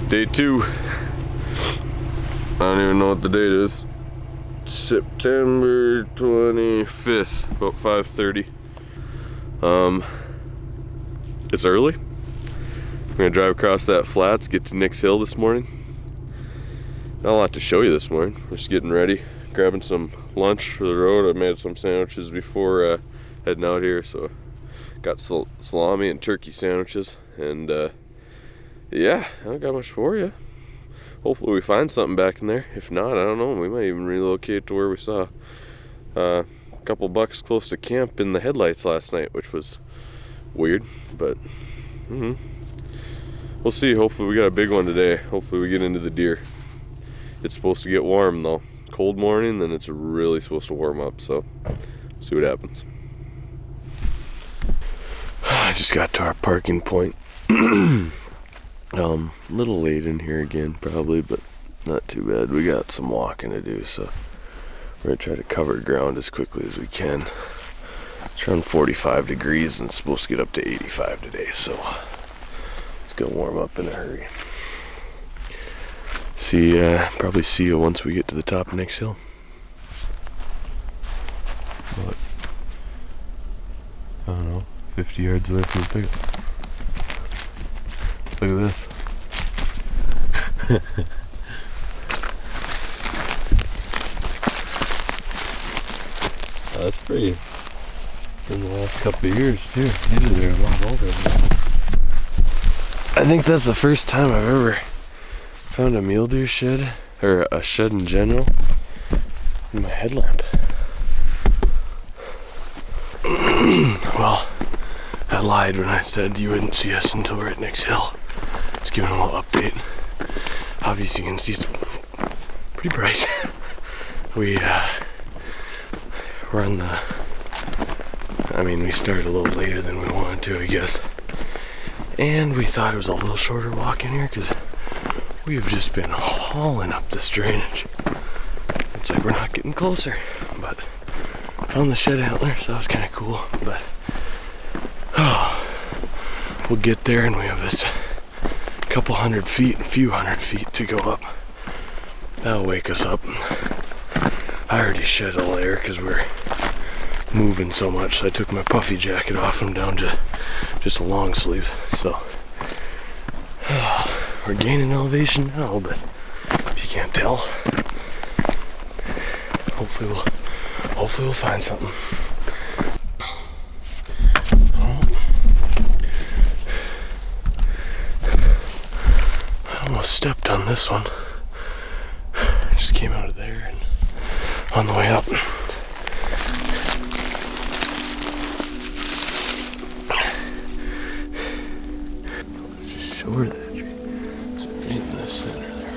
Day 2. I don't even know what the date is. September 25th, about 5:30. It's early. We're gonna drive across that flats, get to Nick's Hill this morning. Not a lot to show you this morning. We're just getting ready, grabbing some lunch for the road. I made some sandwiches before heading out here, so got salami and turkey sandwiches, and yeah, I don't got much for you. Hopefully we find something back in there. If not, I don't know, we might even relocate to where we saw a couple bucks close to camp in the headlights last night, which was weird, but we'll see. Hopefully we got a big one today. Hopefully we get into the deer. It's supposed to get warm though. Cold morning, then it's really supposed to warm up, so see what happens. I just got to our parking point. A little late in here again probably, but not too bad. We got some walking to do, so we're gonna try to cover ground as quickly as we can. It's around 45 degrees and it's supposed to get up to 85 today, so it's gonna warm up in a hurry. Probably see you once we get to the top of Nick's Hill. What? I don't know, 50 yards away from the pickup. Look at this. That's pretty. In the last couple of years too. Usually they're a lot older. I think that's the first time I've ever found a mule deer shed, or a shed in general, in my headlamp. Well, I lied when I said you wouldn't see us until we're at Nick's Hill. Just giving a little update. Obviously you can see it's pretty bright. We're on the, we started a little later than we wanted to, I guess. And we thought it was a little shorter walk in here because we've just been hauling up this drainage. It's like we're not getting closer, but found the shed antler, so that was kind of cool. But we'll get there, and we have this couple hundred feet, a few hundred feet to go up. That'll wake us up. I already shed a layer because we're moving so much, so I took my puffy jacket off and down to just a long sleeve. So we're gaining elevation now, but if you can't tell, hopefully we'll find something. I almost stepped on this one. Just came out of there and on the way up. Just show her that tree. It's right in the center there.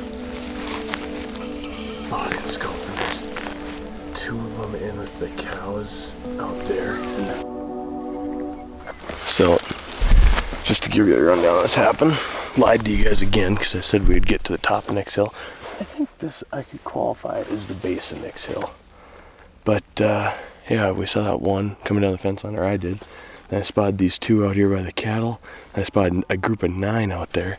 Oh, I can scope. There's two of them in with the cows out there. So, just to give you a rundown of what's happened. Lied to you guys again because I said we'd get to the top of Nick's Hill. I think this I could qualify as the base of Nick's Hill. But yeah, we saw that one coming down the fence line, or I did. And I spotted these two out here by the cattle. I spotted a group of 9 out there.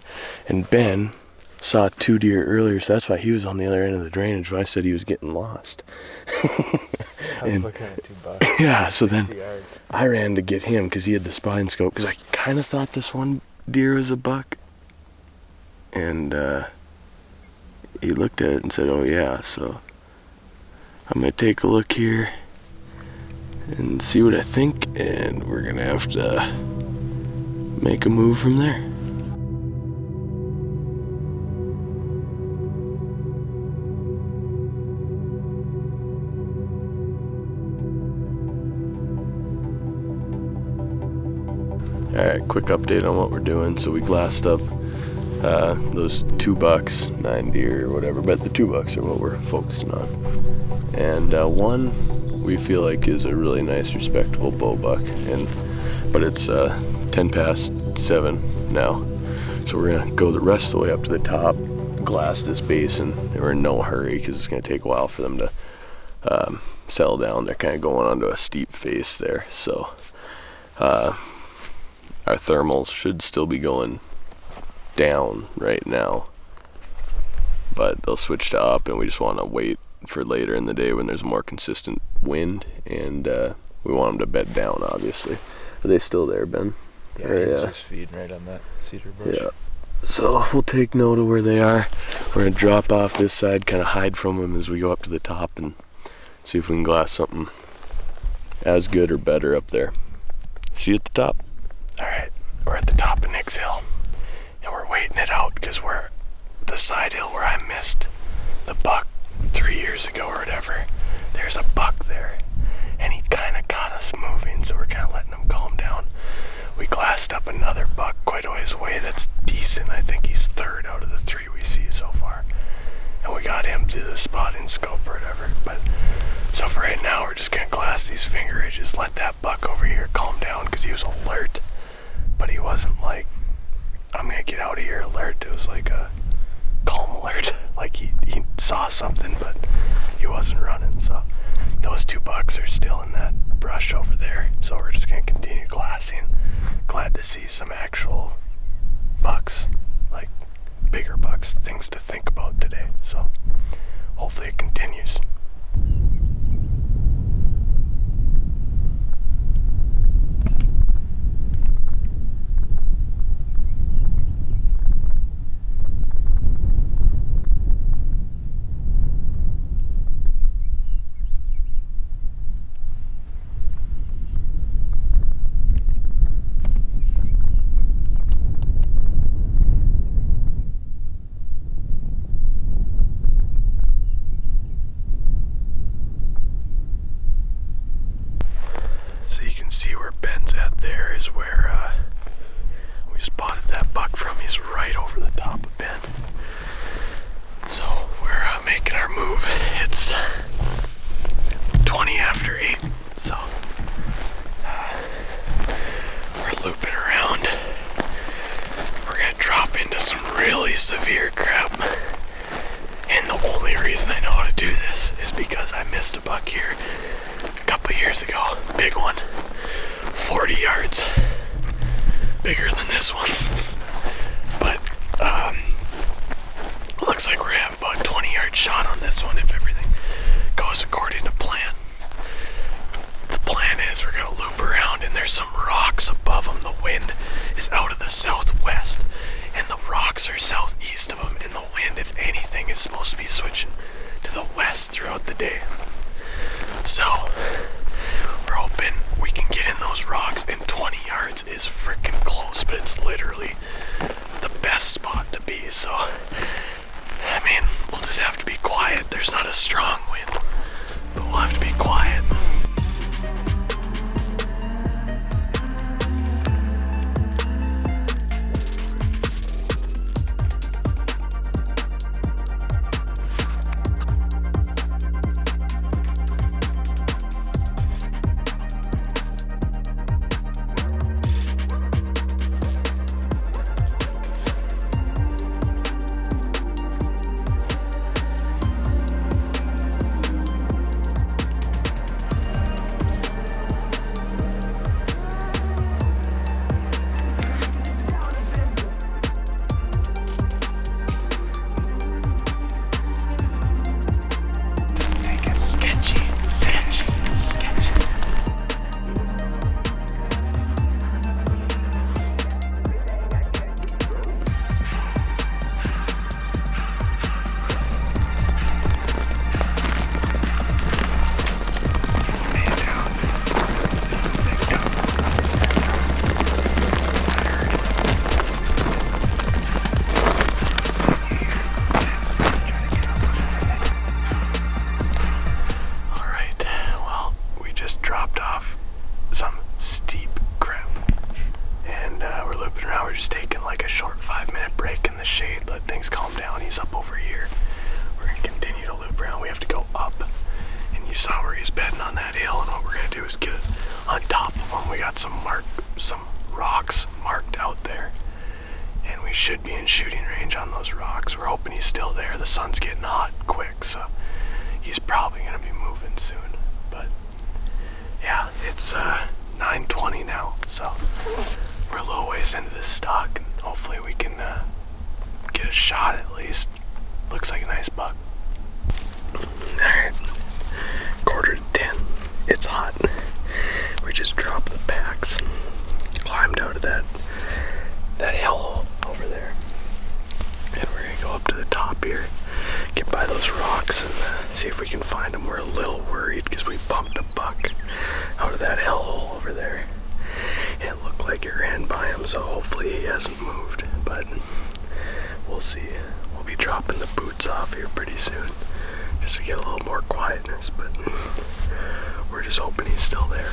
And Ben saw 2 deer earlier, so that's why he was on the other end of the drainage when I said he was getting lost. I was looking at 2 bucks. Yeah, so then yards. I ran to get him because he had the spine scope, because I kind of thought this one deer was a buck. And he looked at it and said, oh yeah, so I'm going to take a look here and see what I think, and we're going to have to make a move from there. Alright, quick update on what we're doing. So we glassed up those 2 bucks, 9 deer or whatever, but the 2 bucks are what we're focusing on. And one we feel like is a really nice, respectable bow buck, but it's 10 past 7 now. So we're gonna go the rest of the way up to the top, glass this basin, and we're in no hurry because it's gonna take a while for them to settle down. They're kind of going onto a steep face there, so our thermals should still be going down right now. but they'll switch to up, and we just want to wait for later in the day when there's a more consistent wind, and we want them to bed down, obviously. Are they still there, Ben? Yeah, he's just feeding right on that cedar bush. Yeah. So we'll take note of where they are. We're gonna drop off this side, kind of hide from them as we go up to the top, and see if we can glass something as good or better up there. See you at the top. All right, we're at the top of Nick's Hill, and we're waiting it out because we're the side hill where I missed the buck 3 years ago or whatever. There's a buck there, and he kind of caught us moving, so we're kind of letting him calm down. We glassed up another buck quite a ways away that's decent. I think he's third out of the 3 we see so far, and we got him to the spot in scope or whatever. But so for right now, we're just gonna glass these finger ridges, let that buck over here calm down, because he was alert, but he wasn't like, I'm gonna get out of here alert. It was like a calm alert. Like he saw something, but he wasn't running. So those 2 bucks are still in that brush over there, so we're just gonna continue glassing. Glad to see some actual bucks, like bigger bucks, things to think about today. So hopefully it continues. So you can see where Ben's at there is where we spotted that buck from. He's right over the top of Ben. So we're making our move. It's 20 after 8, so we're looping around. We're gonna drop into some really severe crap. And the only reason I know how to do this is because I missed a buck here a couple years ago. Big one. 40 yards. Bigger than this one. But looks like we're gonna have about a 20-yard shot on this one if everything goes according to plan. The plan is we're gonna loop around, and there's some rocks above them. The wind is out of the southwest, and the rocks are southeast of them, and the wind, if anything, is supposed to be switching to the west throughout the day. So we're hoping we can get in those rocks, and 20 yards is freaking close, but it's literally the best spot to be. So I mean, we'll just have to be quiet. There's not a strong wind, but we'll have to be quiet. Should be in shooting range on those rocks. We're hoping he's still there. The sun's getting hot quick, so he's probably gonna be moving soon. But yeah, it's 9:20 now, so we're a little ways into this stalk, and hopefully we can get a shot at least. Looks like a nice buck. Alright. 9:45. It's hot. We just dropped the packs. Climbed out of that hill over there. And we're gonna go up to the top here. Get by those rocks and see if we can find them. We're a little worried because we bumped a buck out of that hellhole over there. And it looked like it ran by him, so hopefully he hasn't moved. But we'll see. We'll be dropping the boots off here pretty soon just to get a little more quietness, but we're just hoping he's still there.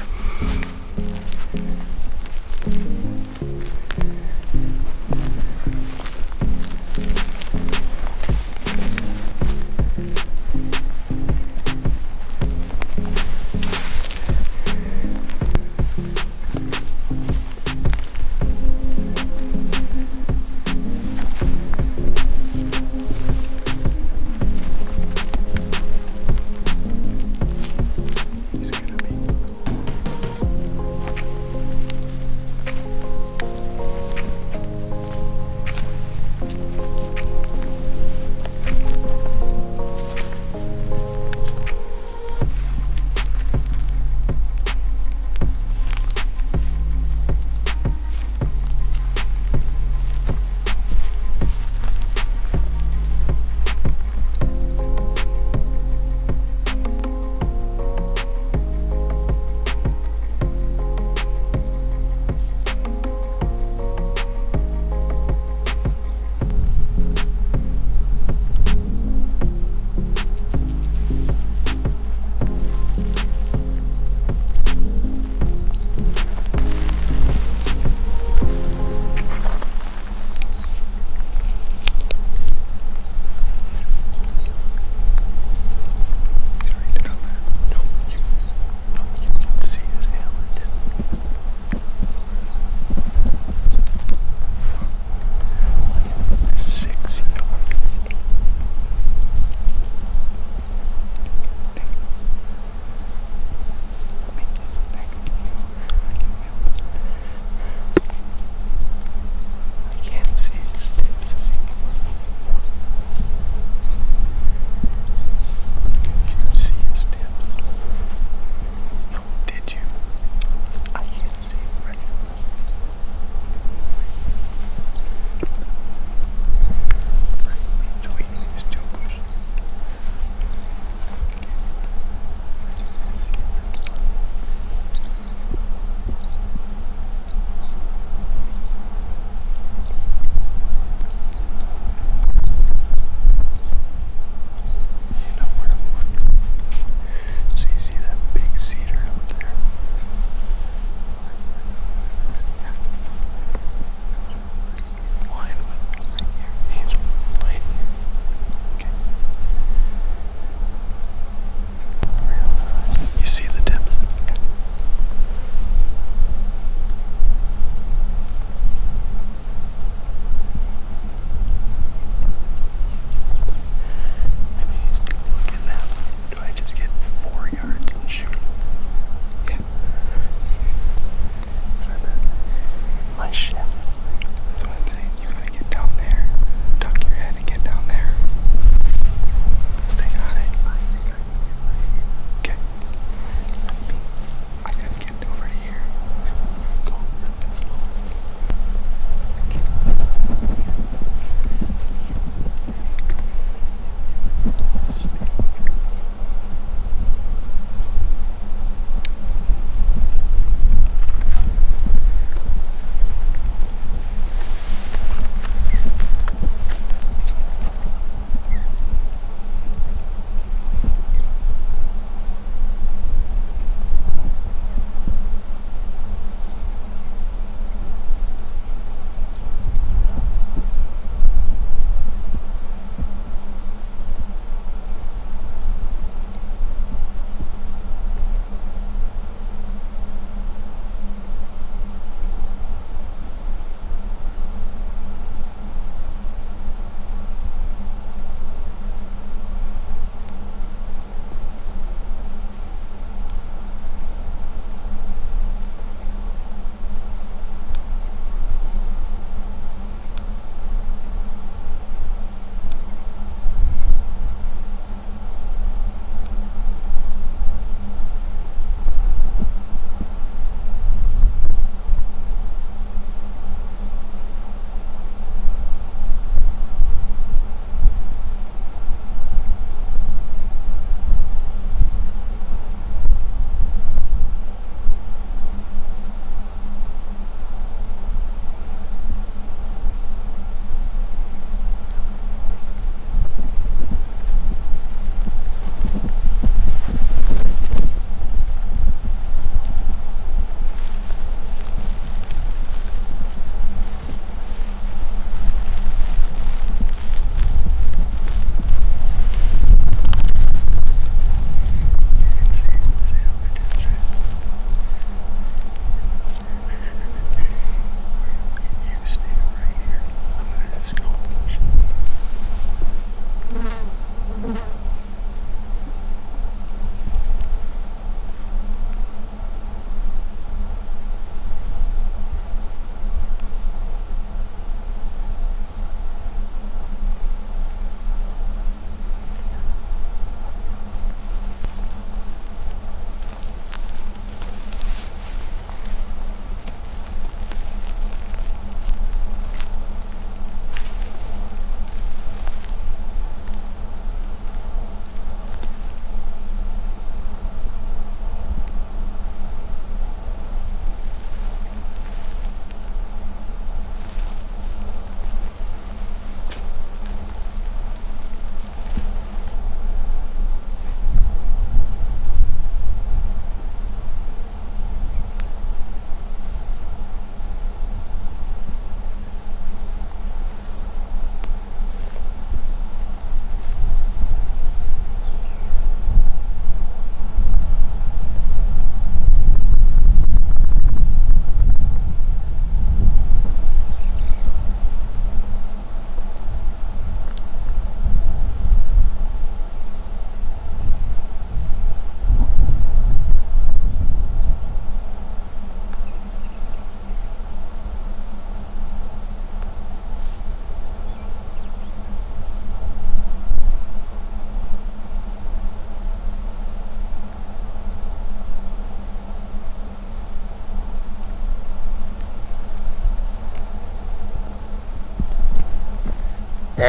He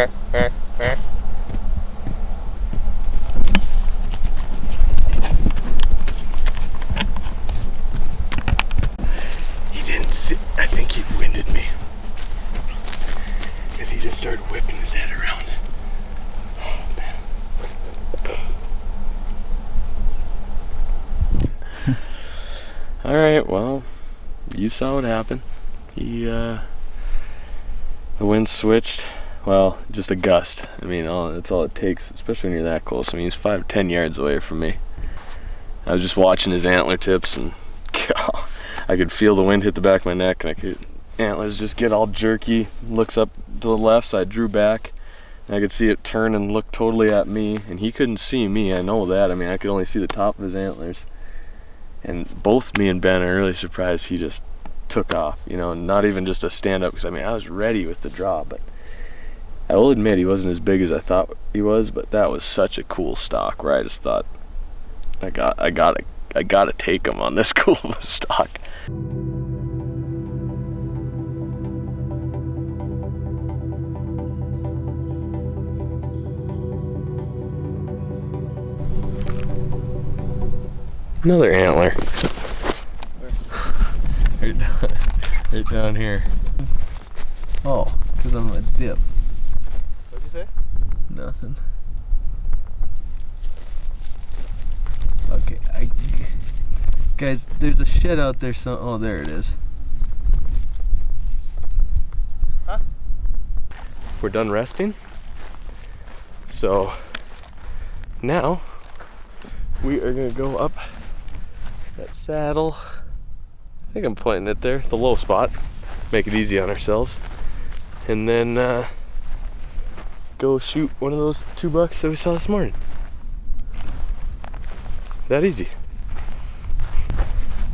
didn't sit. I think he winded me. Because he just started whipping his head around. Oh, man. Alright, well, you saw what happened. The wind switched. Well, just a gust. I mean, that's all it takes, especially when you're that close. I mean, he's 5-10 yards away from me. I was just watching his antler tips, and I could feel the wind hit the back of my neck, and antlers just get all jerky. Looks up to the left, so I drew back, and I could see it turn and look totally at me, and he couldn't see me. I know that. I mean, I could only see the top of his antlers. And both me and Ben are really surprised he just took off, you know, not even just a stand up, because I mean, I was ready with the draw, but I will admit he wasn't as big as I thought he was, but that was such a cool stock where I just thought, I gotta take him on this cool of a stock. Another antler. Right down here. Oh, because I'm a dip. What'd you say? Nothing. Okay, guys, there's a shed out there. Oh, there it is. Huh? We're done resting. So now we are gonna go up that saddle. I think I'm pointing it there, the low spot. Make it easy on ourselves. And then go shoot one of those 2 bucks that we saw this morning. That easy.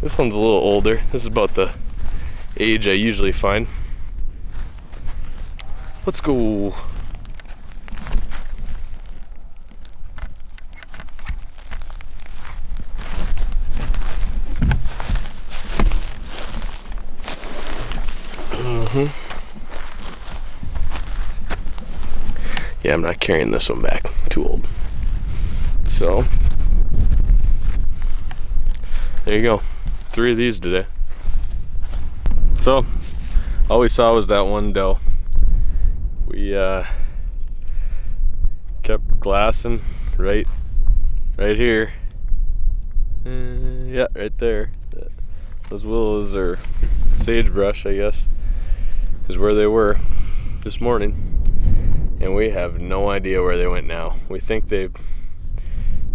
This one's a little older. This is about the age I usually find. Let's go. Yeah, I'm not carrying this one back. Too old. So, there you go. 3 of these today. So, all we saw was that one doe. We kept glassing right here. Yeah, right there. Those willows or sagebrush, I guess, is where they were this morning. And we have no idea where they went now. We think they're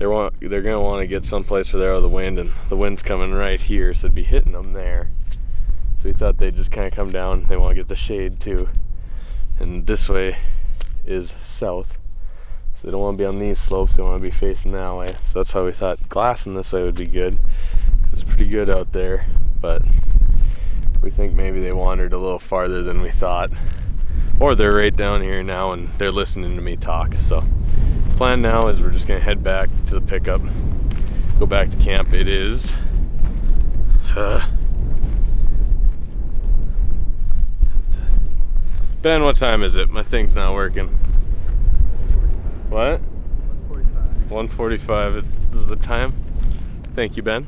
gonna want to get someplace where they're out of the wind, and the wind's coming right here, so it'd be hitting them there. So we thought they'd just kind of come down. They want to get the shade too, and this way is south, so they don't want to be on these slopes. They want to be facing that way. So that's why we thought glassing this way would be good, 'cause it's pretty good out there. But we think maybe they wandered a little farther than we thought. Or they're right down here now and they're listening to me talk. So plan now is we're just gonna head back to the pickup, go back to camp. It is Ben, what time is it? My thing's not working. What? 1:45 is the time. Thank you, Ben.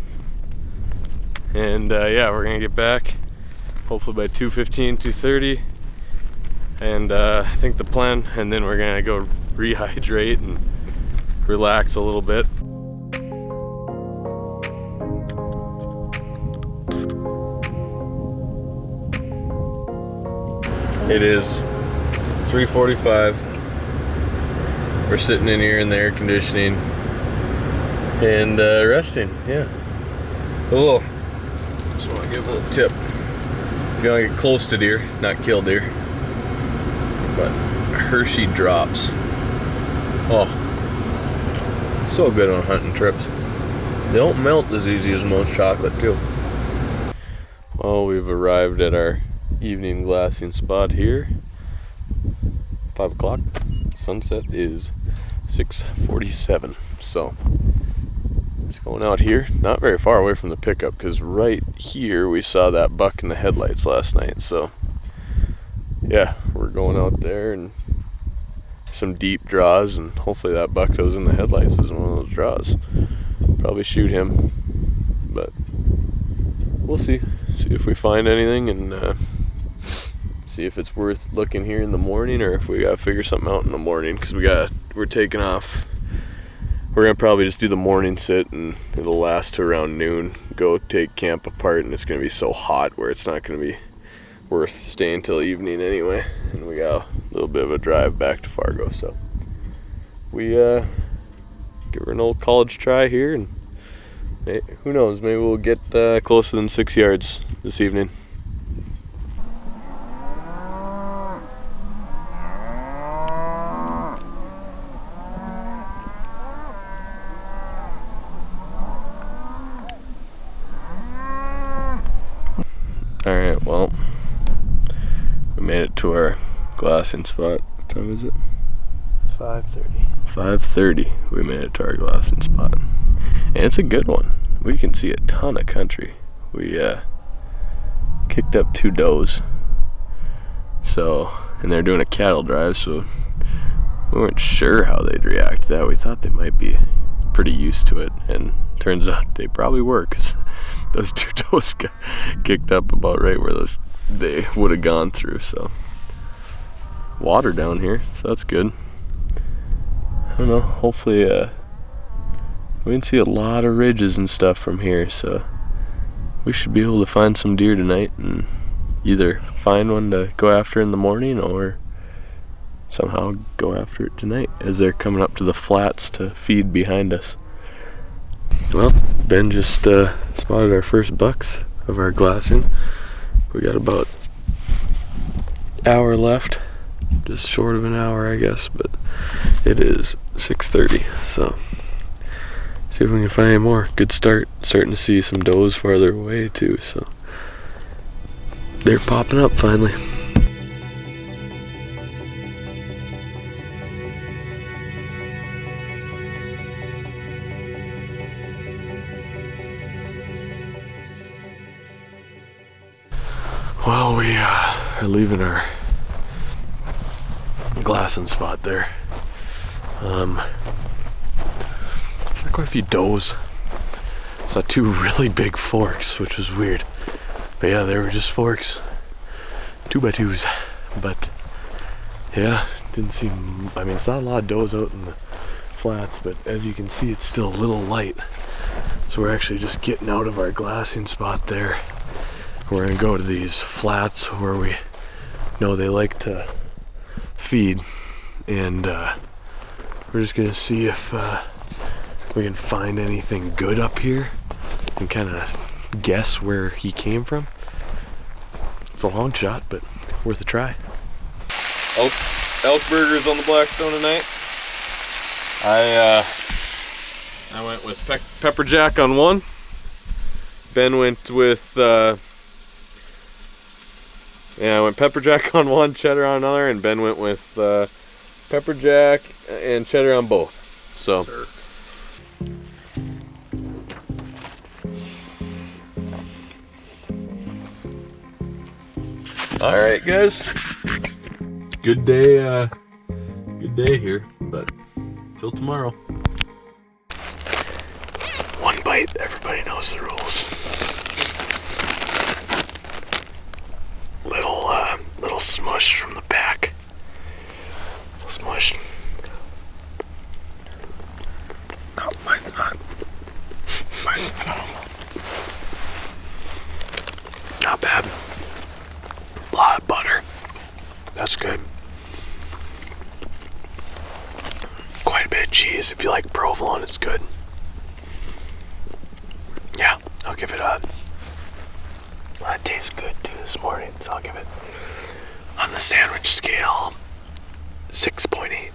And yeah, we're gonna get back hopefully by 2:15, 2:30. And I think the plan, and then we're gonna go rehydrate and relax a little bit. It is 3:45. We're sitting in here in the air conditioning and resting. Yeah. Just want to give a little tip. If you want to get close to deer, not kill deer, but Hershey drops. Oh, so good on hunting trips. They don't melt as easy as most chocolate too. Well, we've arrived at our evening glassing spot here. 5 o'clock. Sunset is 6:47. So just going out here, not very far away from the pickup, because right here we saw that buck in the headlights last night. So yeah, we're going out there and some deep draws, and hopefully that buck that was in the headlights is one of those draws. Probably shoot him, but we'll see if we find anything, and see if it's worth looking here in the morning, or if we gotta figure something out in the morning, because we're taking off. We're gonna probably just do the morning sit, and it'll last to around noon. Go take camp apart, and it's gonna be so hot where it's not gonna be worth staying till evening anyway. And we got a little bit of a drive back to Fargo, so we give her an old college try here, and hey, who knows, maybe we'll get closer than 6 yards this evening. Alright, well, we made it to our glassing spot. What time is it? 5:30. 5:30. We made it to our glassing spot. And it's a good one. We can see a ton of country. We kicked up 2 does. So, and they're doing a cattle drive, so we weren't sure how they'd react to that. We thought they might be pretty used to it, and turns out they probably were, 'cause those 2 does got kicked up about right where they would have gone through. So water down here, so that's good. I don't know, hopefully we can see a lot of ridges and stuff from here, so we should be able to find some deer tonight, and either find one to go after in the morning, or somehow go after it tonight as they're coming up to the flats to feed behind us. Well, Ben just spotted our first bucks of our glassing. We got about an hour left, just short of an hour, I guess, but it is 6:30, so see if we can find any more. Good start. Starting to see some does farther away too, so they're popping up finally. Well, we are leaving our glassing spot there. Saw quite a few does. Saw 2 really big forks, which was weird. But yeah, they were just forks. 2x2s. But yeah, didn't seem, I mean, saw a lot of does out in the flats, but as you can see, it's still a little light. So we're actually just getting out of our glassing spot there. We're gonna go to these flats where we know they like to feed, and we're just gonna see if we can find anything good up here and kind of guess where he came from. It's a long shot, but worth a try. Elk burgers on the Blackstone tonight. I went with pepper jack on one. Ben went with I went pepper jack on one, cheddar on another, and Ben went with pepper jack and cheddar on both. So. Sir. All right, guys. Good day here, but till tomorrow. One bite, everybody knows the rules. Little smush from the back. Smush. No, mine's not. Mine's phenomenal. Not bad. A lot of butter. That's good. Quite a bit of cheese. If you like provolone, it's good. Yeah, I'll give it a... Well, it tastes good too this morning, so I'll give it, on the sandwich scale, 6.8.